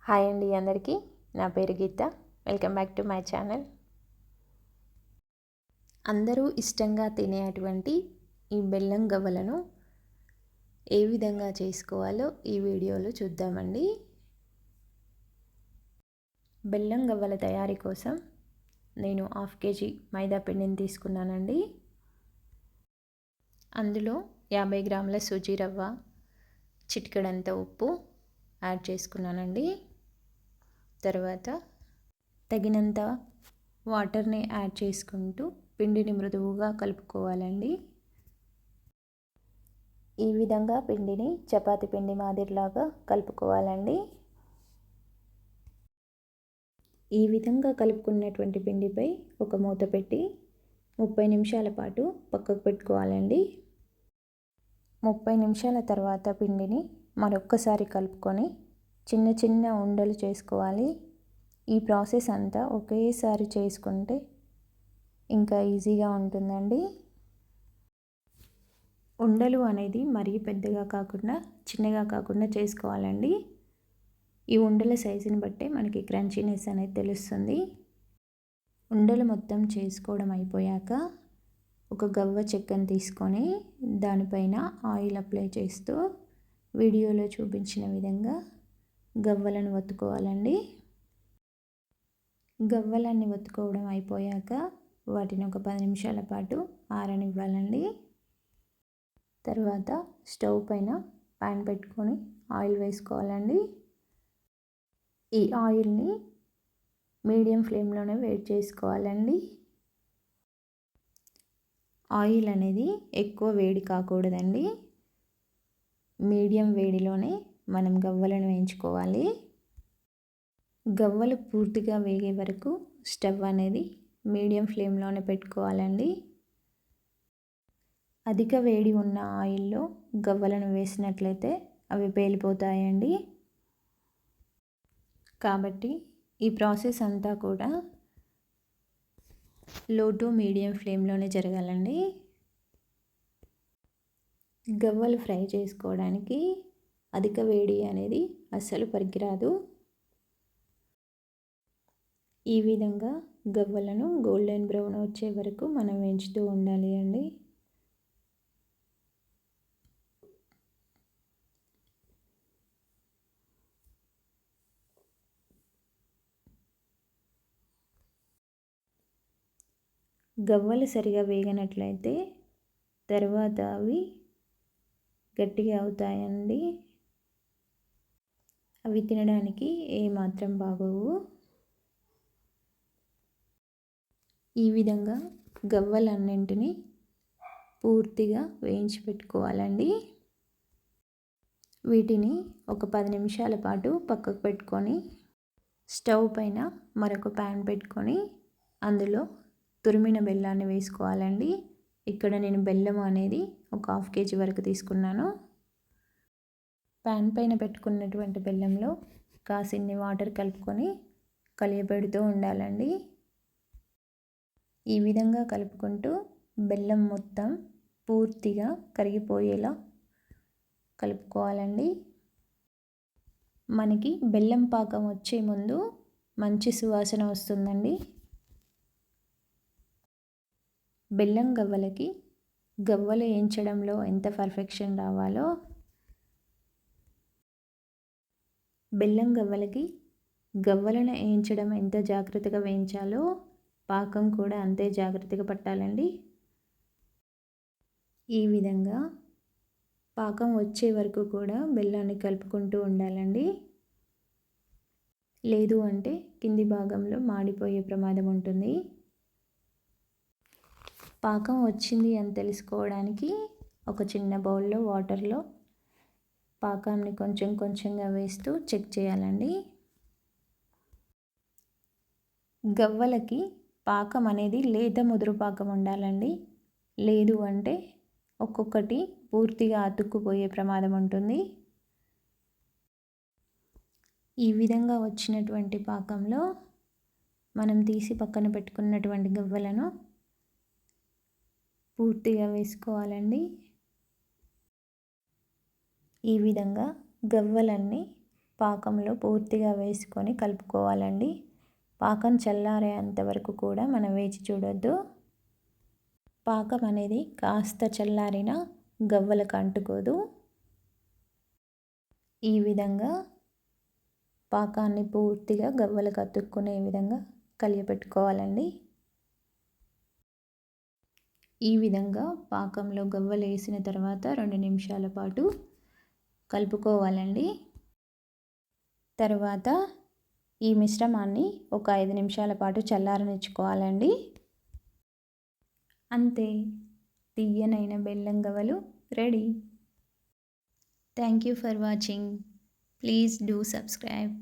Hi అండి అందరికీ. నా పేరు Geetha. Welcome back to my channel. అందరూ ఇష్టంగా తినేటువంటి ఈ బెల్లం గవ్వలను ఏ విధంగా చేసుకోవాలో ఈ వీడియోలో చూద్దామండి. బెల్లం గవ్వల తయారీ కోసం నేను 1/2 kg మైదా పిండిని తీసుకున్నానండి. అందులో 50 గ్రాముల సూజీ రవ్వ, చిటికెడంత ఉప్పు యాడ్ చేసుకున్నానండి. తర్వాత తగినంత వాటర్ని యాడ్ చేసుకుంటూ పిండిని మృదువుగా కలుపుకోవాలండి. ఈ విధంగా పిండిని చపాతీ పిండి మాదిరిలాగా కలుపుకోవాలండి. ఈ విధంగా కలుపుకున్నటువంటి పిండిపై ఒక మూత పెట్టి 30 నిమిషాల పాటు పక్కకు పెట్టుకోవాలండి. 30 నిమిషాల తర్వాత పిండిని మరొక్కసారి కలుపుకొని చిన్న చిన్న ఉండలు చేసుకోవాలి. ఈ ప్రాసెస్ అంతా ఒకేసారి చేసుకుంటే ఇంకా ఈజీగా ఉంటుందండి. ఉండలు అనేది మరీ పెద్దగా కాకుండా చిన్నగా కాకుండా చేసుకోవాలండి. ఈ ఉండల సైజుని బట్టే మనకి క్రంచీనెస్ అనేది తెలుస్తుంది. ఉండలు మొత్తం చేసుకోవడం అయిపోయాక ఒక గవ్వ చెక్కను తీసుకొని దానిపైన ఆయిల్ అప్లై చేస్తూ వీడియోలో చూపించిన విధంగా గవ్వలను వత్తుకోవాలండి. గవ్వలన్నీ వత్తుకోవడం అయిపోయాక వాటిని ఒక 10 నిమిషాల పాటు ఆరనివ్వాలండి. తర్వాత స్టవ్ పైన ప్యాన్ పెట్టుకొని ఆయిల్ వేసుకోవాలండి. ఈ ఆయిల్ని మీడియం ఫ్లేమ్లోనే వేడి చేసుకోవాలండి. ఆయిల్ అనేది ఎక్కువ వేడి కాకూడదండి. మీడియం వేడిలోనే మనం గవ్వలను వేయించుకోవాలి. గవ్వలు పూర్తిగా వేగే వరకు స్టవ్ అనేది మీడియం ఫ్లేమ్లోనే పెట్టుకోవాలండి. అధిక వేడి ఉన్న ఆయిల్లో గవ్వలను వేసినట్లయితే అవి పేలిపోతాయండి. కాబట్టి ఈ ప్రాసెస్ అంతా కూడా లో టు మీడియం ఫ్లేమ్లోనే జరగాలండి. గవ్వలు ఫ్రై చేసుకోవడానికి అధిక వేడి అనేది అస్సలు పనికిరాదు. ఈ విధంగా గవ్వలను గోల్డెన్ బ్రౌన్ వచ్చే వరకు మనం వేయించుతూ ఉండాలి అండి. గవ్వలు సరిగా వేగనట్లయితే తర్వాత అవి గట్టిగా అవుతాయండి. అవి తినడానికి ఏమాత్రం బాగోవు. ఈ విధంగా గవ్వలన్నింటినీ పూర్తిగా వేయించి పెట్టుకోవాలండి. వీటిని ఒక 10 నిమిషాల పాటు పక్కకు పెట్టుకొని స్టవ్ పైన మరొక ప్యాన్ పెట్టుకొని అందులో తురిమిన బెల్లాన్ని వేసుకోవాలండి. ఇక్కడ నేను బెల్లం అనేది ఒక 1/2 kg వరకు తీసుకున్నాను. ప్యాన్ పైన పెట్టుకున్నటువంటి బెల్లంలో కాసిన్ని వాటర్ కలుపుకొని కలియబెడుతూ ఉండాలండి. ఈ విధంగా కలుపుకుంటూ బెల్లం మొత్తం పూర్తిగా కరిగిపోయేలా కలుపుకోవాలండి. మనకి బెల్లం పాకం వచ్చే ముందు మంచి సువాసన వస్తుందండి. బెల్లం గవ్వలకి గవ్వలు వేయించడంలో ఎంత పర్ఫెక్షన్ రావాలో బెల్లం గవ్వలకి గవ్వలను వేయించడం ఎంత జాగ్రత్తగా వేయించాలో పాకం కూడా అంతే జాగ్రత్తగా పట్టాలండి. ఈ విధంగా పాకం వచ్చే వరకు కూడా బెల్లాన్ని కలుపుకుంటూ ఉండాలండి. లేదు అంటే కింది భాగంలో మాడిపోయే ప్రమాదం ఉంటుంది. పాకం వచ్చింది అని తెలుసుకోవడానికి ఒక చిన్న బౌల్లో వాటర్లో పాకాన్ని కొంచెం కొంచెంగా వేస్తూ చెక్ చేయాలండి. గవ్వలకి పాకం అనేది లేత ముదురు పాకం ఉండాలండి. లేదు అంటే ఒక్కొక్కటి పూర్తిగా అతుక్కుపోయే ప్రమాదం ఉంటుంది. ఈ విధంగా వచ్చినటువంటి పాకంలో మనం తీసి పక్కన పెట్టుకున్నటువంటి గవ్వలను పూర్తిగా వేసుకోవాలండి. ఈ విధంగా గవ్వలన్నీ పాకంలో పూర్తిగా వేసుకొని కలుపుకోవాలండి. పాకం చల్లారేంత వరకు కూడా మనం వేచి చూడొద్దు. పాకం అనేది కాస్త చల్లారిన గవ్వలకు అంటుకోదు. ఈ విధంగా పాకాన్ని పూర్తిగా గవ్వలకు అతుక్కునే విధంగా కలియపెట్టుకోవాలండి. ఈ విధంగా పాకంలో గవ్వలు వేసిన తర్వాత 2 నిమిషాల పాటు కలుపుకోవాలండి. తర్వాత ఈ మిశ్రమాన్ని ఒక 5 నిమిషాల పాటు చల్లారనిచ్చుకోవాలండి. అంతే, తియ్యనైన బెల్లం గవ్వలు ready. Thank you for watching. Please do subscribe.